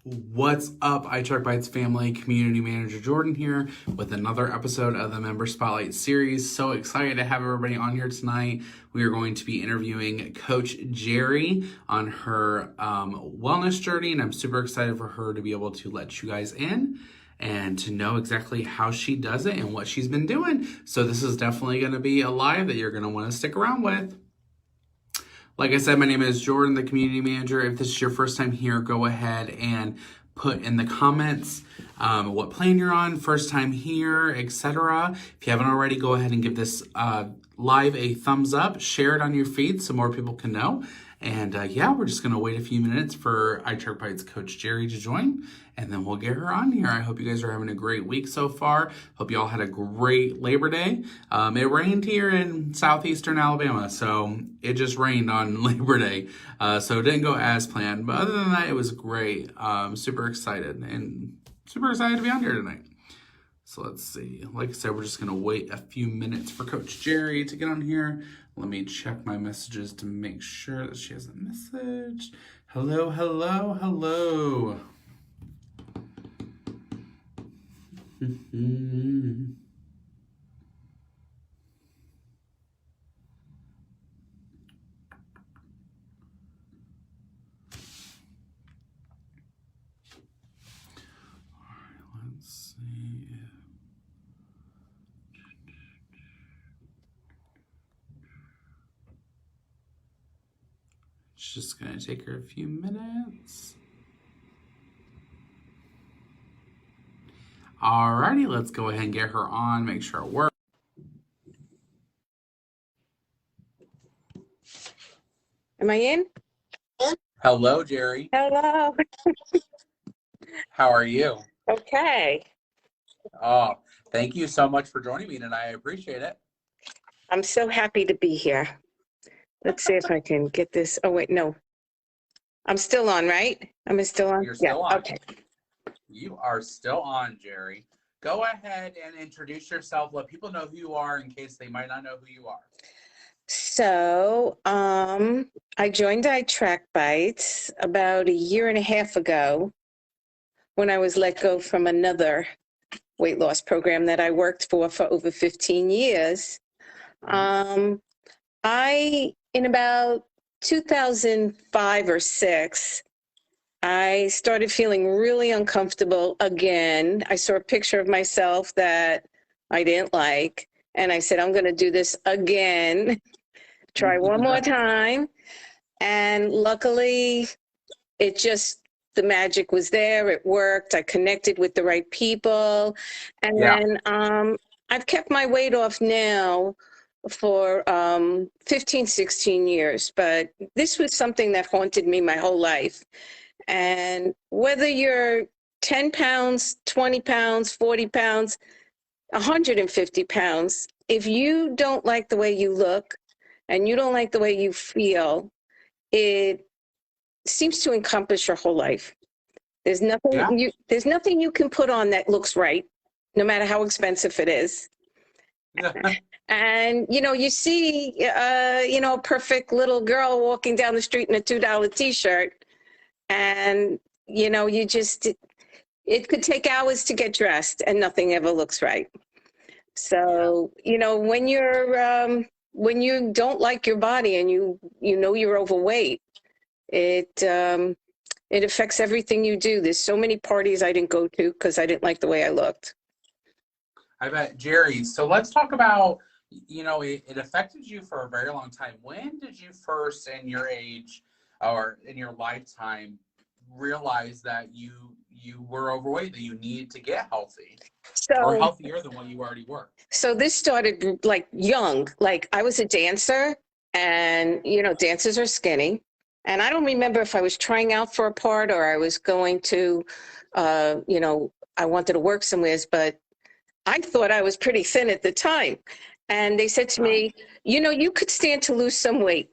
What's up, iTrackBites family? Community Manager Jordan here with another episode of the Member Spotlight series. So excited to have everybody on here tonight. We are going to be interviewing Coach Jeri on her wellness journey, and I'm super excited for her to be able to let you guys in and to know exactly how she does it and what she's been doing. So this is definitely going to be a live that you're going to want to stick around with. Like I said, my name is Jordan, the community manager. If this is your first time here, go ahead and put in the comments what plan you're on, first time here, etc. If you haven't already, go ahead and give this live a thumbs up, share it on your feed so more people can know. And yeah, we're just going to wait a few minutes for iTrackBites Coach Jeri to join, and then we'll get her on here. I hope you guys are having a great week so far. Hope you all had a great Labor Day. It rained here in southeastern Alabama, so it just rained on Labor Day. So it didn't go as planned, but other than that, it was great. Super excited to be on here tonight. So let's see. Like I said, we're just going to wait a few minutes for Coach Jeri to get on here. Let me check my messages to make sure that she has a message. Hello, hello, hello. Let's see. It's just going to take her a few minutes. Alrighty, let's go ahead and get her on, make sure it works. Am I in? Hello, Jeri. Hello. How are you? Okay. Oh, thank you so much for joining me tonight. I appreciate it. I'm so happy to be here. Let's see if I can get this. Oh, wait, no. I'm still on, right? Am I still on? You're still on. Okay. You are still on, Jeri. Go ahead and introduce yourself. Let people know who you are in case they might not know who you are. So, I joined iTrackBites about a year and a half ago when I was let go from another weight loss program that I worked for over 15 years. In about 2005 or 6, I started feeling really uncomfortable again. I saw a picture of myself that I didn't like, and I said, I'm going to do this again, try one more time. And luckily, the magic was there. It worked. I connected with the right people. And then I've kept my weight off now for 15, 16 years. But this was something that haunted me my whole life. And whether you're 10 pounds, 20 pounds, 40 pounds, 150 pounds, if you don't like the way you look and you don't like the way you feel, it seems to encompass your whole life. There's nothing you can put on that looks right, no matter how expensive it is. And, you see, a perfect little girl walking down the street in a $2 t-shirt. And, it could take hours to get dressed and nothing ever looks right. So, when you don't like your body and you're overweight, it affects everything you do. There's so many parties I didn't go to because I didn't like the way I looked. I bet. Jeri, so let's talk about, it affected you for a very long time. When did you first in your age or in your lifetime realize that you were overweight, that you needed to get healthy or healthier than what you already were? So this started like young. Like I was a dancer, and dancers are skinny. And I don't remember if I was trying out for a part or I was going to, I wanted to work somewhere, but I thought I was pretty thin at the time. And they said to me, you could stand to lose some weight.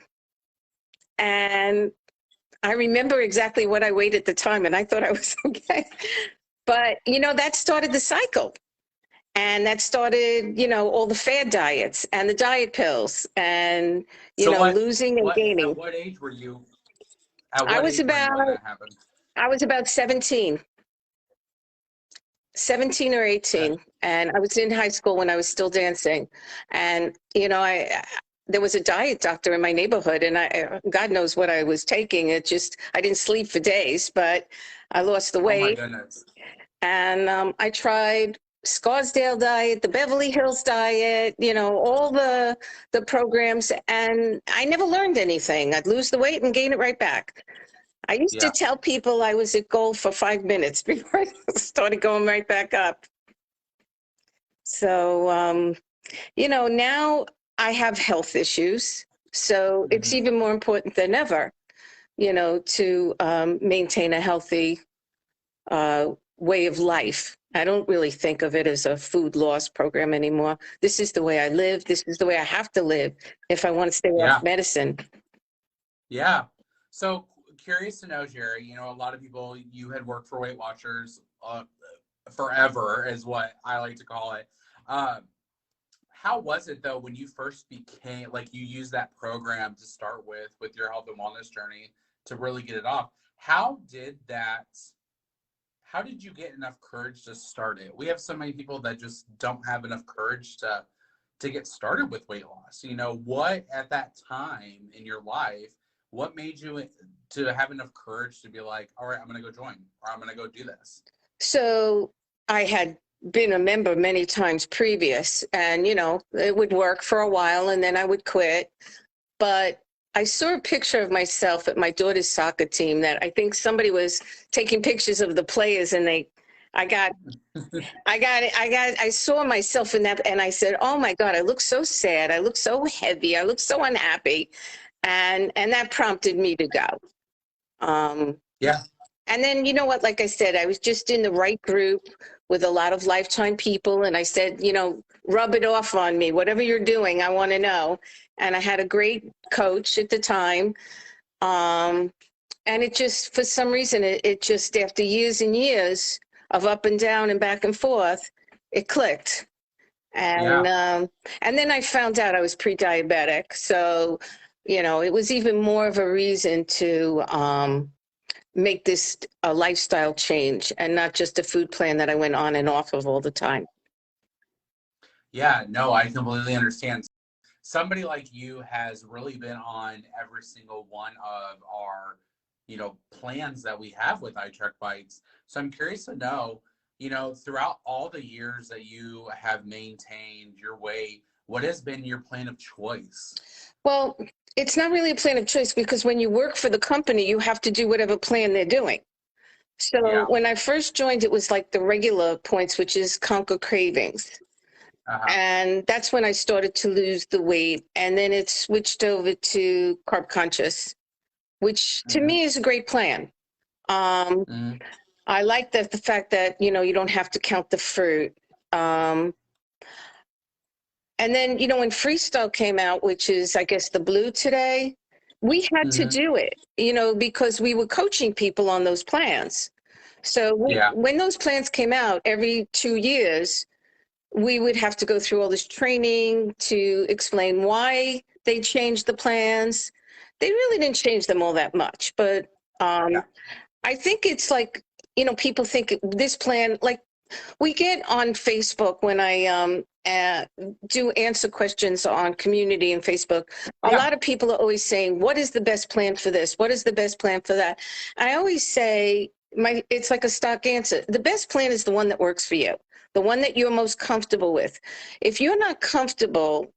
And I remember exactly what I weighed at the time, and I thought I was okay. But, that started the cycle. And that started, all the fad diets and the diet pills and, losing and gaining. At what age were you? I was about, I was about 17 or 18, Okay. and I was in high school when I was still dancing. And, there was a diet doctor in my neighborhood, and God knows what I was taking. I didn't sleep for days, but I lost the Oh my weight. goodness. And I tried Scarsdale diet, the Beverly Hills diet, all the programs, and I never learned anything. I'd lose the weight and gain it right back. I used to Yeah. tell people I was at goal for 5 minutes before I started going right back up. So, now I have health issues. So it's Hmm. even more important than ever, to maintain a healthy way of life. I don't really think of it as a food loss program anymore. This is the way I live. This is the way I have to live if I want to stay off Yeah. medicine. Yeah. So curious to know, Jerry, a lot of people, you had worked for Weight Watchers forever is what I like to call it. Um, how was it though when you first became, like, you used that program to start with your health and wellness journey to really get it off? How did you get enough courage to start it? We have so many people that just don't have enough courage to get started with weight loss. What at that time in your life, what made you to have enough courage to be like, all right, I'm going to go join, or I'm going to go do this? So I had been a member many times previous, and, it would work for a while and then I would quit. But I saw a picture of myself at my daughter's soccer team that I think somebody was taking pictures of the players, and I got, I saw myself in that, and I said, oh my God, I look so sad. I look so heavy. I look so unhappy. And that prompted me to go. Um, Yeah. and then, you know what, like I said, I was just in the right group with a lot of lifetime people. And I said, rub it off on me. Whatever you're doing, I want to know. And I had a great coach at the time. Um, and it just, for some reason, it just, after years and years of up and down and back and forth, it clicked. And Yeah. and then I found out I was pre-diabetic. So, it was even more of a reason to make this a lifestyle change and not just a food plan that I went on and off of all the time. Yeah. No, I completely understand. Somebody like you has really been on every single one of our, plans that we have with iTrackBites. So I'm curious to know, throughout all the years that you have maintained your weight, what has been your plan of choice? Well, it's not really a plan of choice because when you work for the company, you have to do whatever plan they're doing. So Yeah. when I first joined, it was like the regular points, which is conquer cravings. Uh-huh. And that's when I started to lose the weight. And then it switched over to carb conscious, which to Hmm. me is a great plan. Um, Hmm. I like the fact that, you don't have to count the fruit. Um, and then, when Freestyle came out, which is, I guess, the blue today, we had to Hmm. do it, because we were coaching people on those plans. So Yeah. when those plans came out every 2 years, we would have to go through all this training to explain why they changed the plans. They really didn't change them all that much, but Yeah. I think it's like, people think this plan, like we get on Facebook when I do answer questions on community and Facebook. A Yeah. lot of people are always saying, what is the best plan for this? What is the best plan for that? I always say, it's like a stock answer. The best plan is the one that works for you, the one that you're most comfortable with. If you're not comfortable,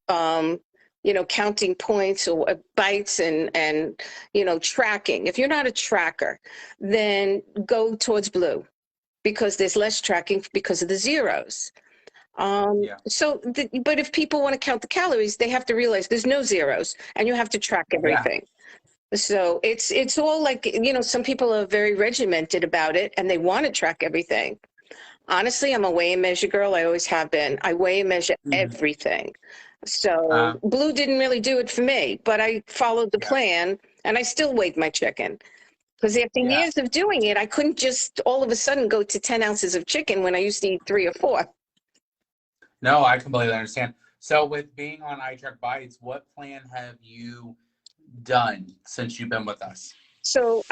counting points or bites and tracking, if you're not a tracker, then go towards blue because there's less tracking because of the zeros. Yeah. But if people want to count the calories, they have to realize there's no zeros and you have to track Yeah. everything. So it's all like, some people are very regimented about it and they want to track everything. Honestly, I'm a weigh and measure girl. I always have been. I weigh and measure Hmm. everything. So blue didn't really do it for me, but I followed the Yeah. plan and I still weighed my chicken. Because after Yeah. years of doing it, I couldn't just all of a sudden go to 10 ounces of chicken when I used to eat 3 or 4. No, I completely understand. So with being on iTrackBites, what plan have you done since you've been with us? So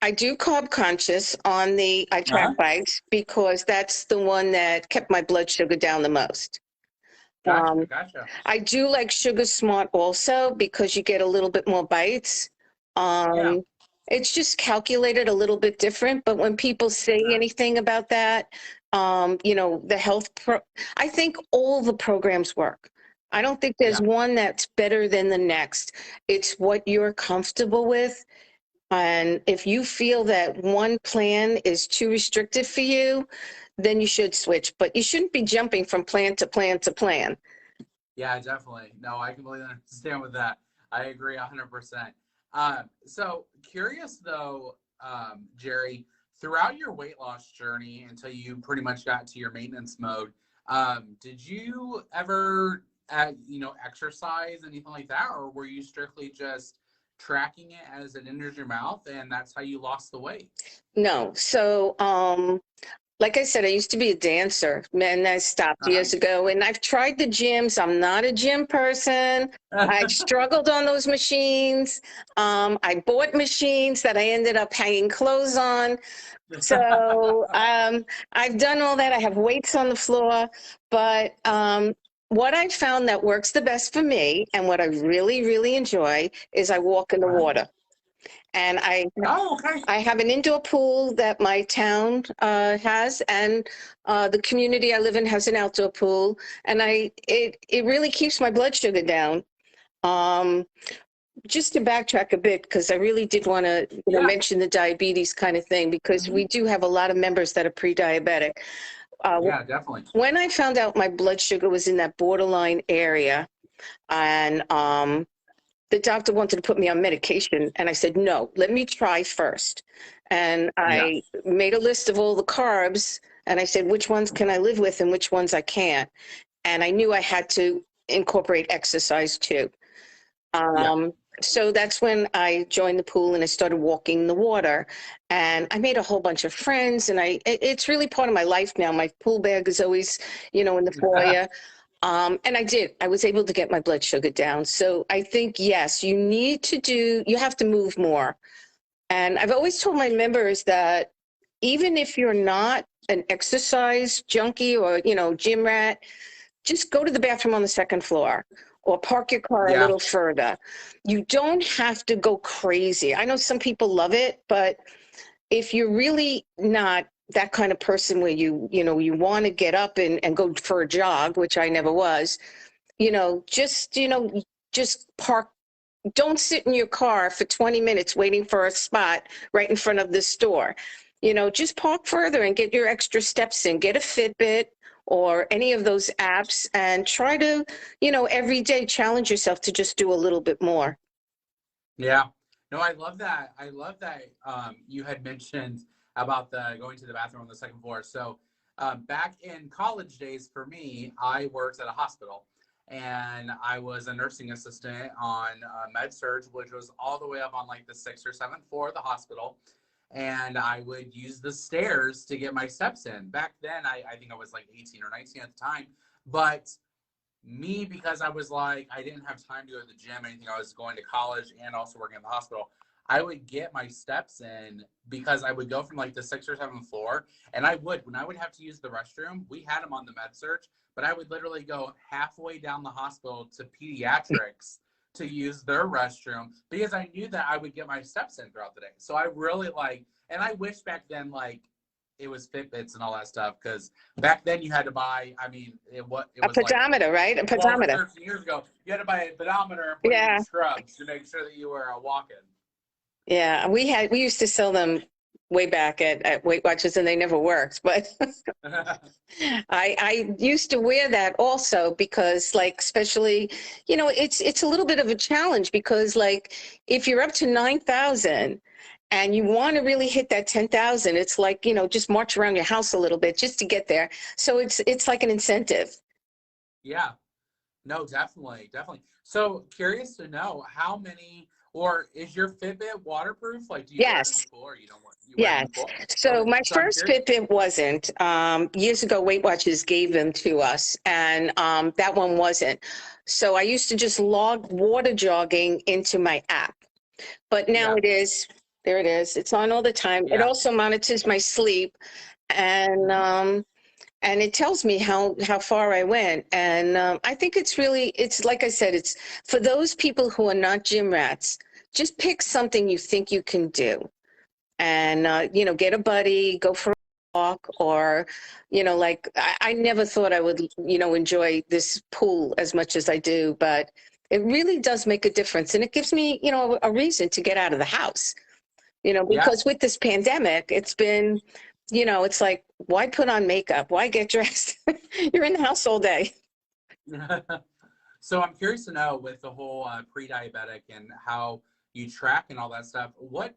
I do carb conscious on the Uh-huh. iTrackBites because that's the one that kept my blood sugar down the most. Gotcha, gotcha. I do like Sugar Smart also because you get a little bit more bites. Yeah. Um, it's just calculated a little bit different, but when people say Uh-huh. anything about that, the I think all the programs work. I don't think there's Yeah. one that's better than the next. It's what you're comfortable with. And if you feel that one plan is too restrictive for you, then you should switch. But you shouldn't be jumping from plan to plan to plan. Yeah, definitely. No, I completely understand with that. I agree 100%. So curious though, Jeri, throughout your weight loss journey until you pretty much got to your maintenance mode, did you ever, exercise, anything like that? Or were you strictly just tracking it as it enters your mouth and that's how you lost the weight? No. So, like I said, I used to be a dancer, and I stopped Uh-huh. years ago. And I've tried the gyms. I'm not a gym person. I struggled on those machines. I bought machines that I ended up hanging clothes on. So I've done all that. I have weights on the floor. But what I found that works the best for me and what I really, really enjoy is I walk in the Uh-huh. water. And Oh, okay. I have an indoor pool that my town has, and the community I live in has an outdoor pool, and it really keeps my blood sugar down. Um, just to backtrack a bit, because I really did want to Yeah. mention the diabetes kind of thing, because Hmm. we do have a lot of members that are pre-diabetic. Uh, Yeah, definitely. when I found out my blood sugar was in that borderline area, and the doctor wanted to put me on medication, and I said, no, let me try first. And Yeah. I made a list of all the carbs, and I said, which ones can I live with and which ones I can't? And I knew I had to incorporate exercise too. Yeah. Um, so that's when I joined the pool and I started walking the water. And I made a whole bunch of friends, and it's really part of my life now. My pool bag is always, in the foyer. And I was able to get my blood sugar down. So I think, yes, you have to move more. And I've always told my members that even if you're not an exercise junkie or, gym rat, just go to the bathroom on the second floor or park your car a Yeah. little further. You don't have to go crazy. I know some people love it, but if you're really not that kind of person where you want to get up and go for a jog, which I never was, just park. Don't sit in your car for 20 minutes waiting for a spot right in front of the store. Just park further and get your extra steps in. Get a Fitbit or any of those apps and try to, every day challenge yourself to just do a little bit more. Yeah. No, I love that. I love that you had mentioned about the going to the bathroom on the second floor. So back in college days for me, I worked at a hospital and I was a nursing assistant on med surg, which was all the way up on like the sixth or seventh floor of the hospital. And I would use the stairs to get my steps in. Back then, I think I was like 18 or 19 at the time. But me, because I was like, I didn't have time to go to the gym, anything. I was going to college and also working at the hospital. I would get my steps in because I would go from like the sixth or seventh floor. And when I would have to use the restroom, we had them on the med surg, but I would literally go halfway down the hospital to pediatrics to use their restroom because I knew that I would get my steps in throughout the day. So I really and I wish back then, it was Fitbits and all that stuff because back then you had to buy, I mean, it A was like pedometer, right? A 12 or pedometer. 13 years ago, you had to buy a pedometer and put it in Yeah. your scrubs to make sure that you were walking. Yeah. We used to sell them way back at Weight Watchers, and they never worked. But I used to wear that also because, especially, it's a little bit of a challenge because, if you're up to 9,000 and you want to really hit that 10,000, it's like, just march around your house a little bit just to get there. So it's like an incentive. Yeah, no, definitely, definitely. So curious to know how many, or is your Fitbit waterproof? Like, do you wear it in the Yes. pool or you don't you wear it in Yeah. the pool? So Okay, my so I'm first curious. Fitbit wasn't. Years ago, Weight Watchers gave them to us, and that one wasn't. So I used to just log water jogging into my app. But now Yeah, it is There it is. It's on all the time. It Yeah. also monitors my sleep, and it tells me how far I went. And I think it's like I said, it's for those people who are not gym rats. Just pick something you think you can do, and get a buddy, go for a walk, or like I never thought I would enjoy this pool as much as I do, but it really does make a difference, and it gives me a reason to get out of the house. Yeah. Because with this pandemic, it's been, it's like, why put on makeup? Why get dressed? You're in the house all day. So I'm curious to know, with the whole pre-diabetic and how you track and all that stuff, what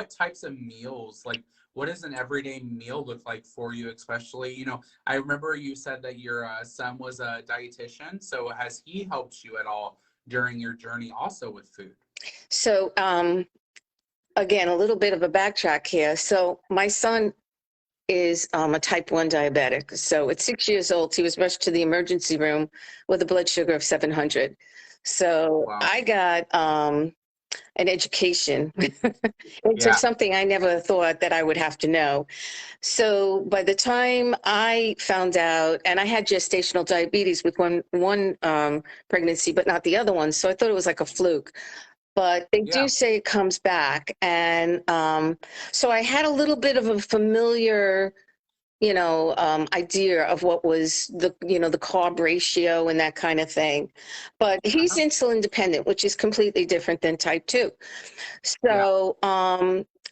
types of meals, like what does an everyday meal look like for you, especially, I remember you said that your son was a dietitian. So has he helped you at all during your journey also with food? So, again, a little bit of a backtrack here. So my son is a type 1 diabetic. So at 6 years old, he was rushed to the emergency room with a blood sugar of 700. So Wow. I got an education into Yeah. something I never thought that I would have to know. So by the time I found out, and I had gestational diabetes with one pregnancy, but not the other one. So I thought it was like a fluke. But they do Yeah. say it comes back. And so I had a little bit of a familiar, idea of what was the carb ratio and that kind of thing. But he's Uh-huh. insulin dependent, which is completely different than type 2. Yeah. So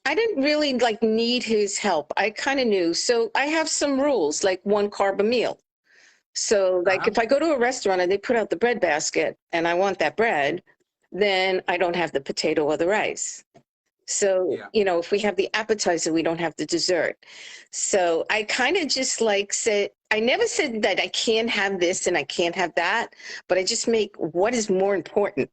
I didn't really need his help. I kind of knew. So I have some rules, like 1 carb a meal. So like Uh-huh. if I go to a restaurant and they put out the bread basket and I want that bread, then I don't have the potato or the rice. So, Yeah. if we have the appetizer, we don't have the dessert. So I kind of just said, I never said that I can't have this and I can't have that, but I just make what is more important.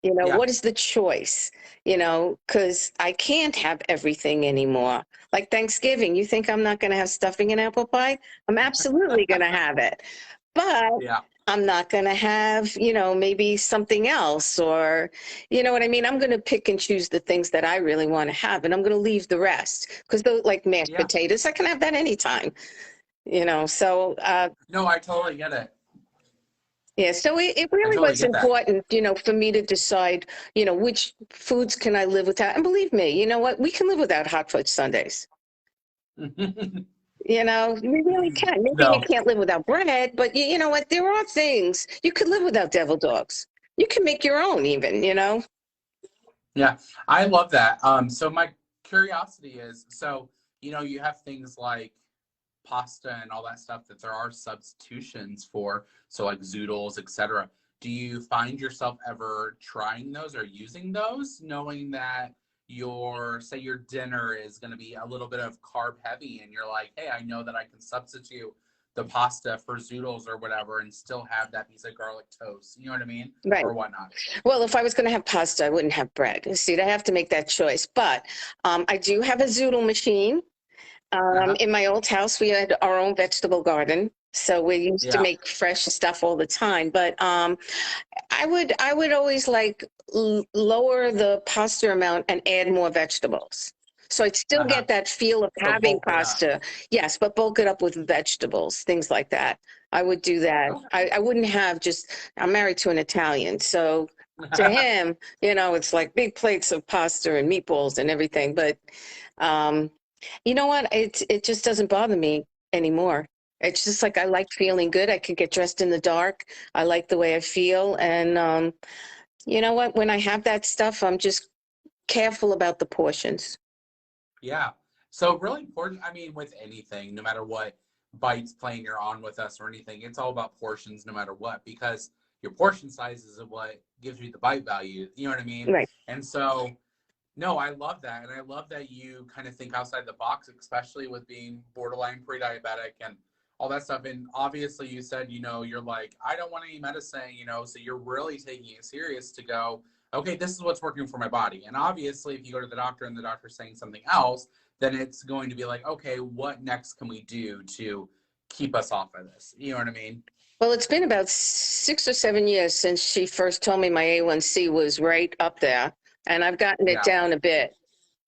Yeah. What is the choice? Because I can't have everything anymore. Like Thanksgiving, you think I'm not going to have stuffing and apple pie? I'm absolutely going to have it. But Yeah. I'm not going to have, maybe something else, or, you know what I mean? I'm going to pick and choose the things that I really want to have, and I'm going to leave the rest. Because those, like mashed Yeah. potatoes, I can have that anytime, So, No, I totally get it. yeah, so it I really totally was get that. important, for me to decide, which foods can I live without. And believe me, you know what? We can live without hot fudge sundaes. We really can. Maybe you No. can't live without bread, but you know what? There are things you could live without devil dogs. You can make your own even. Yeah, I love that. So my curiosity is, so, you have things like pasta and all that stuff that there are substitutions for, so like zoodles, etc. Do you find yourself ever trying those or using those, knowing that say your dinner is going to be a little bit of carb heavy, and you're like, hey, I know that I can substitute the pasta for zoodles or whatever and still have that piece of garlic toast, you know what I mean? Right. Or whatnot. Well, if I was going to have pasta, I wouldn't have bread. See, I have to make that choice. But I do have a zoodle machine. Uh-huh. In my old house, we had our own vegetable garden, so we used to Yeah. make fresh stuff all the time. But I would always lower the pasta amount and add more vegetables. So I'd still Uh-huh. get that feel of So having bulk it up. pasta, yes, but bulk it up with vegetables, things like that. I would do that. Okay. I wouldn't have I'm married to an Italian, so to him, it's like big plates of pasta and meatballs and everything. But um, you know what? It just doesn't bother me anymore. It's just like I like feeling good. I could get dressed in the dark. I like the way I feel. And you know what? When I have that stuff, I'm just careful about the portions. Yeah. So really important, I mean, with anything, no matter what bites plan you're on with us or anything, it's all about portions no matter what, because your portion size is what gives you the bite value. You know what I mean? Right. And so, no, I love that. And I love that you kind of think outside the box, especially with being borderline pre-diabetic and all that stuff. And obviously you said, you're like, I don't want any medicine, so you're really taking it serious to go, okay, this is what's working for my body. And obviously if you go to the doctor and the doctor's saying something else, then it's going to be like, okay, what next can we do to keep us off of this? You know what I mean? Well, it's been about 6 or 7 years since she first told me my A1C was right up there. and I've gotten it Yeah. down a bit.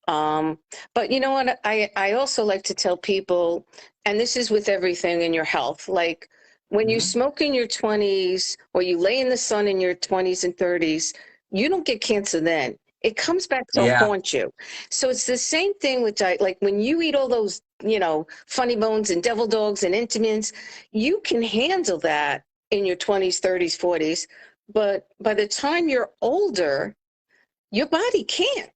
But you know what? I also like to tell people, and this is with everything in your health, like when you Hmm. smoke in your 20s or you lay in the sun in your 20s and 30s, you don't get cancer then. It comes back to Yeah. haunt you. So it's the same thing with diet. Like when you eat all those, funny bones and devil dogs and Intamins, you can handle that in your 20s, 30s, 40s. But by the time you're older, your body can't.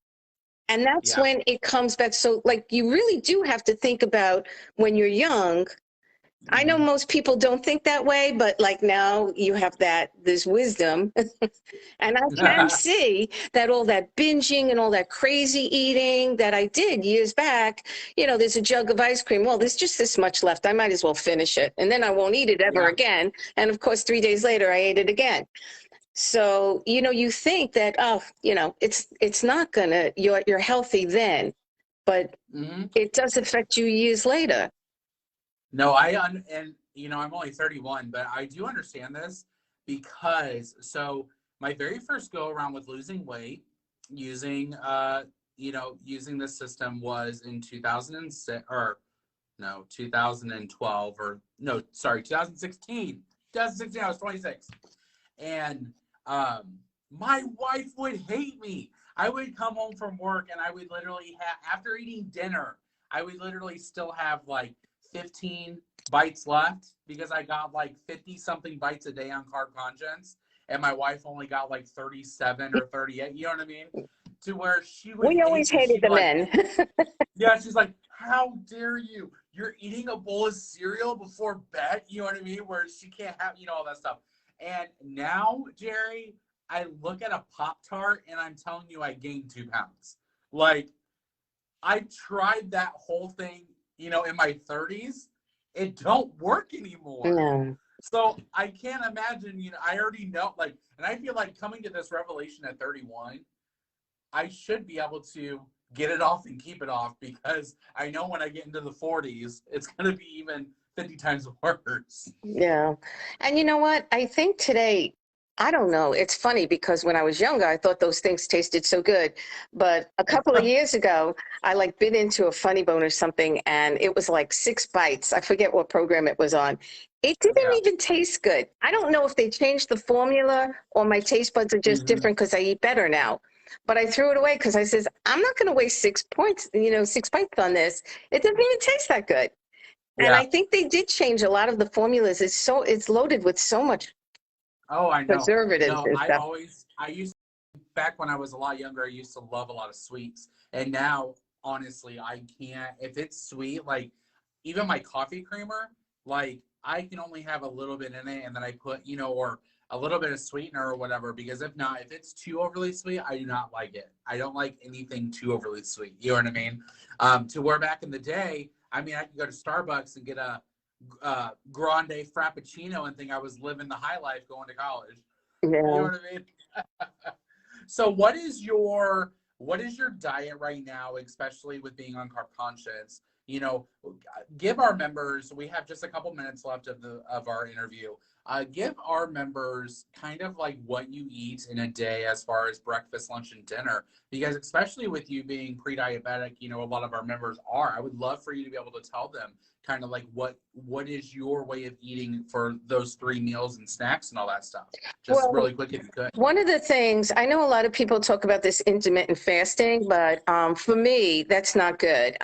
And that's Yeah. when it comes back. So, like, you really do have to think about when you're young. I know Hmm. most people don't think that way, but like now you have this wisdom. And I can see that all that binging and all that crazy eating that I did years back, there's a jug of ice cream. Well, there's just this much left. I might as well finish it. And then I won't eat it ever Yeah. again. And of course, 3 days later, I ate it again. So, you think that, oh, it's not gonna, you're healthy then, but Hmm. it does affect you years later. No, and I'm only 31, but I do understand this because so my very first go around with losing weight using using this system was in 2006 or no 2012 or no sorry 2016. 2016 I was 26, and my wife would hate me. I would come home from work and I would literally have, after eating dinner, I would literally still have like 15 bites left because I got like 50 something bites a day on carb conscience, and my wife only got like 37 or 38. You know what I mean? To where she would We hate always me. hated She'd be the like, men. yeah, she's like, how dare you? You're eating a bowl of cereal before bed. You know what I mean? Where she can't have, all that stuff. And now, Jeri, I look at a Pop Tart and I'm telling you, I gained 2 pounds. Like, I tried that whole thing, in my 30s. It don't work anymore. No. So I can't imagine, I already know, like, and I feel like coming to this revelation at 31, I should be able to get it off and keep it off because I know when I get into the 40s, it's going to be even 50 times worse. Yeah. And you know what? I think today, I don't know. It's funny because when I was younger, I thought those things tasted so good. But a couple of years ago, I like bit into a funny bone or something, and it was like 6 bites. I forget what program it was on. It didn't Yeah. even taste good. I don't know if they changed the formula or my taste buds are just Hmm. different because I eat better now. But I threw it away because I says, I'm not going to waste 6 points, 6 bites on this. It doesn't even taste that good. And Yeah. I think they did change a lot of the formulas. It's loaded with so much Oh, I know. preservatives No, and stuff. I used, back when I was a lot younger, I used to love a lot of sweets. And now, honestly, I can't, if it's sweet, like even my coffee creamer, like I can only have a little bit in it and then I put, or a little bit of sweetener or whatever, because if not, if it's too overly sweet, I do not like it. I don't like anything too overly sweet. You know what I mean? To where back in the day, I mean, I could go to Starbucks and get a grande frappuccino and think I was living the high life going to college. You know Yeah. what I mean? So what is your diet right now, especially with being on carb conscious? Give our members, we have just a couple minutes left of our interview. Give our members kind of like what you eat in a day as far as breakfast, lunch, and dinner. Because especially with you being pre-diabetic, a lot of our members are. I would love for you to be able to tell them kind of like what is your way of eating for those 3 meals and snacks and all that stuff. Just Well, really quick if you could. one of the things, I know a lot of people talk about this intermittent fasting, but for me, that's not good.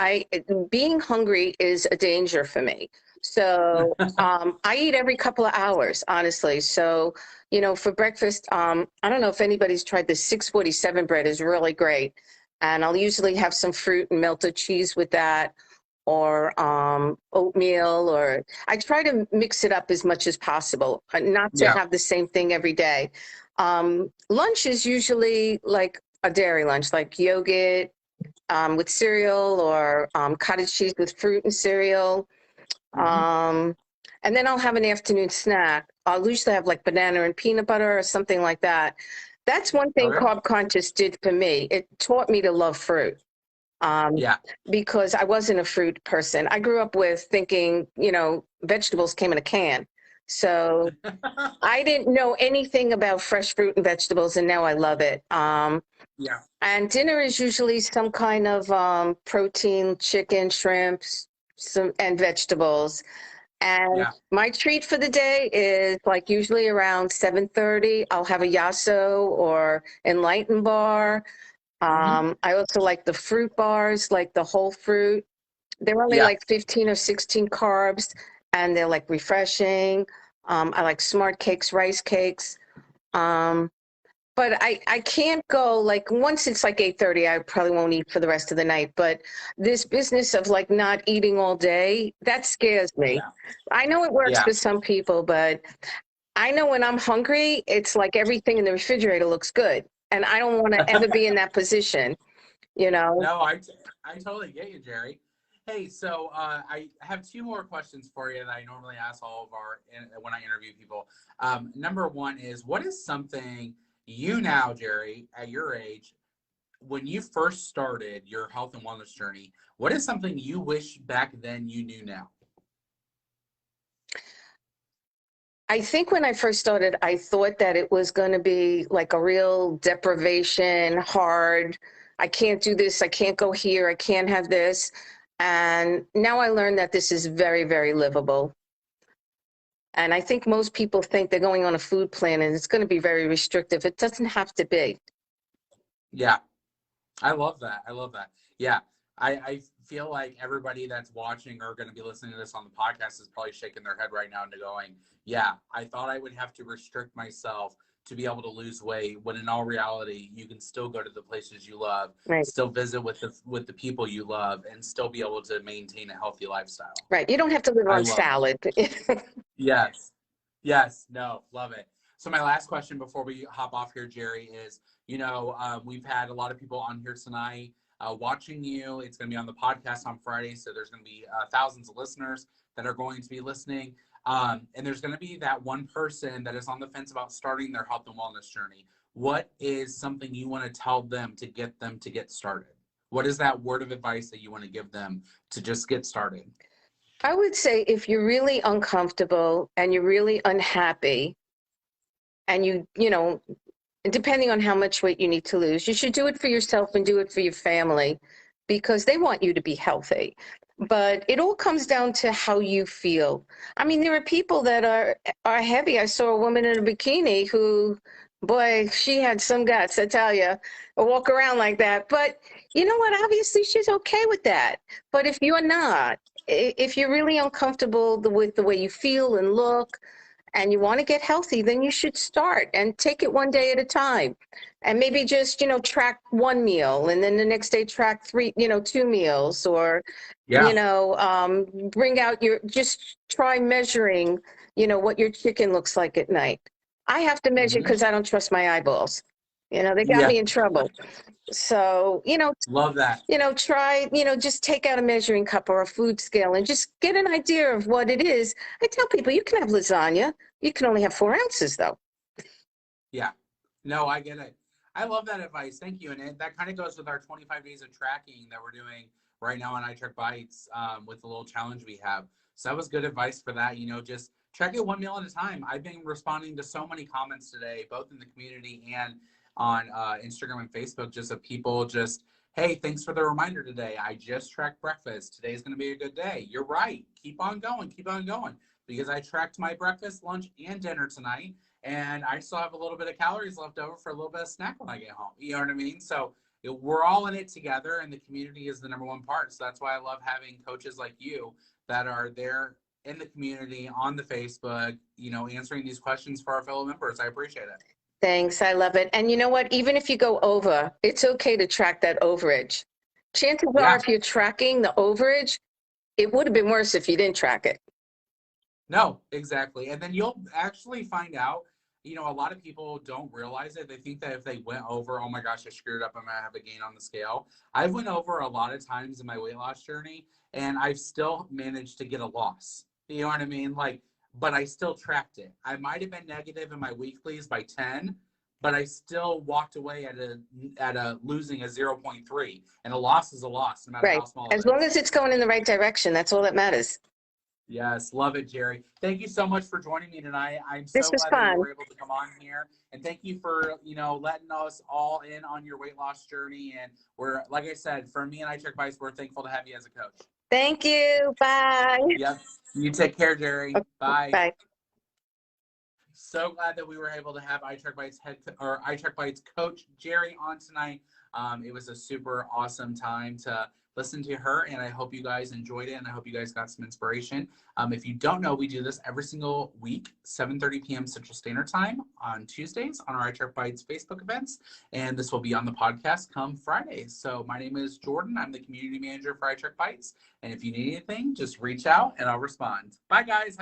Being hungry is a danger for me. So I eat every couple of hours, honestly. So, for breakfast, I don't know if anybody's tried the 647 bread is really great. And I'll usually have some fruit and melted cheese with that, or oatmeal, or I try to mix it up as much as possible, not to Yeah. have the same thing every day. Lunch is usually like a dairy lunch, like yogurt with cereal, or cottage cheese with fruit and cereal. Hmm. And then I'll have an afternoon snack. I'll usually have like banana and peanut butter or something like that. That's one thing Okay. Carb Conscious did for me. It taught me to love fruit, um, Yeah. because I wasn't a fruit person. I grew up with thinking, vegetables came in a can. So I didn't know anything about fresh fruit and vegetables, and now I love it. Yeah. And dinner is usually some kind of protein, chicken, shrimps, and vegetables. And Yeah. my treat for the day is like usually around 7:30. I'll have a yasso or enlighten bar. Hmm. I also like the fruit bars, like the whole fruit. They're only Yeah. like 15 or 16 carbs, and they're like refreshing. I like smart cakes, rice cakes. Um, but I can't go like once it's like 8:30, I probably won't eat for the rest of the night. But this business of like not eating all day, that scares me. Yeah. I know it works Yeah. for some people, but I know when I'm hungry, it's like everything in the refrigerator looks good. And I don't want to ever be in that position, you know? No, I totally get you, Jerry. Hey, so I have two more questions for you that I normally ask all of our when I interview people. Number one is, what is something you now, Jerry, at your age, when you first started your health and wellness journey, what is something you wish back then you knew now? I think when I first started, I thought that it was going to be like a real deprivation, hard. I can't do this. I can't go here. I can't have this. And now I learned that this is very, very livable. And I think most people think they're going on a food plan and it's going to be very restrictive. It doesn't have to be. Yeah. I love that. I love that. Yeah. I feel like everybody that's watching or going to be listening to this on the podcast is probably shaking their head right now and going, yeah, I thought I would have to restrict myself to be able to lose weight, when in all reality, you can still go to the places you love, Right. still visit with the people you love, and still be able to maintain a healthy lifestyle. Right. You don't have to live I on love that. salad. Yes. Yes. No, love it. So my last question before we hop off here, Jerry, is, we've had a lot of people on here tonight watching you. It's going to be on the podcast on Friday. So there's going to be thousands of listeners that are going to be listening. And there's going to be that one person that is on the fence about starting their health and wellness journey. What is something you want to tell them to get started? What is that word of advice that you want to give them to just get started? I would say if you're really uncomfortable and you're really unhappy and depending on how much weight you need to lose, you should do it for yourself and do it for your family because they want you to be healthy. But it all comes down to how you feel. I mean, there are people that are heavy. I saw a woman in a bikini who, boy, she had some guts, I tell you, walk around like that. But you know what? Obviously, she's okay with that. But if you're not, if you're really uncomfortable with the way you feel and look, and you want to get healthy, then you should start and take it one day at a time. And maybe just, track one meal and then the next day track three, two meals or, Yeah. bring out just try measuring, what your chicken looks like at night. I have to measure Hmm. because I don't trust my eyeballs. They got Yeah. me in trouble. So, Love that. try, just take out a measuring cup or a food scale and just get an idea of what it is. I tell people you can have lasagna. You can only have 4 ounces though. Yeah. No, I get it. I love that advice. Thank you. And that kind of goes with our 25 days of tracking that we're doing right now on iTrackBites with the little challenge we have. So that was good advice for that. Just track it one meal at a time. I've been responding to so many comments today, both in the community and on Instagram and Facebook, just of people just, hey, thanks for the reminder today. I just tracked breakfast. Today's going to be a good day. You're right. Keep on going. Keep on going. Because I tracked my breakfast, lunch, and dinner tonight, and I still have a little bit of calories left over for a little bit of snack when I get home. You know what I mean? So we're all in it together, and the community is the number one part. So that's why I love having coaches like you that are there in the community on the Facebook, answering these questions for our fellow members. I appreciate it. Thanks. I love it. And you know what? Even if you go over, it's okay to track that overage. Chances are, Yeah. if you're tracking the overage, it would have been worse if you didn't track it. No, exactly. And then you'll actually find out, a lot of people don't realize it. They think that if they went over, oh my gosh, I screwed up, I'm going to have a gain on the scale. I've went over a lot of times in my weight loss journey, and I've still managed to get a loss. You know what I mean? But I still tracked it. I might have been negative in my weeklies by 10, but I still walked away at a losing a 0.3. And a loss is a loss, no matter Right. how small As it long is. as it's going in the right direction, that's all that matters. Yes, love it, Jeri. Thank you so much for joining me tonight. I'm This so was glad that you fun. were able to come on here. And thank you for, letting us all in on your weight loss journey. And we're, like I said, for me and iTrackBites, we're thankful to have you as a coach. Thank you. Bye. Yep. You take care, Jeri. Okay, Bye. bye. So glad that we were able to have iTrackBites coach Jeri on tonight. It was a super awesome time to listen to her, and I hope you guys enjoyed it, and I hope you guys got some inspiration. If you don't know, we do this every single week, 7:30 p.m. Central Standard Time on Tuesdays on our iTrackBites Facebook events, and this will be on the podcast come Friday. So my name is Jordan. I'm the community manager for iTrackBites, and if you need anything, just reach out and I'll respond. Bye, guys.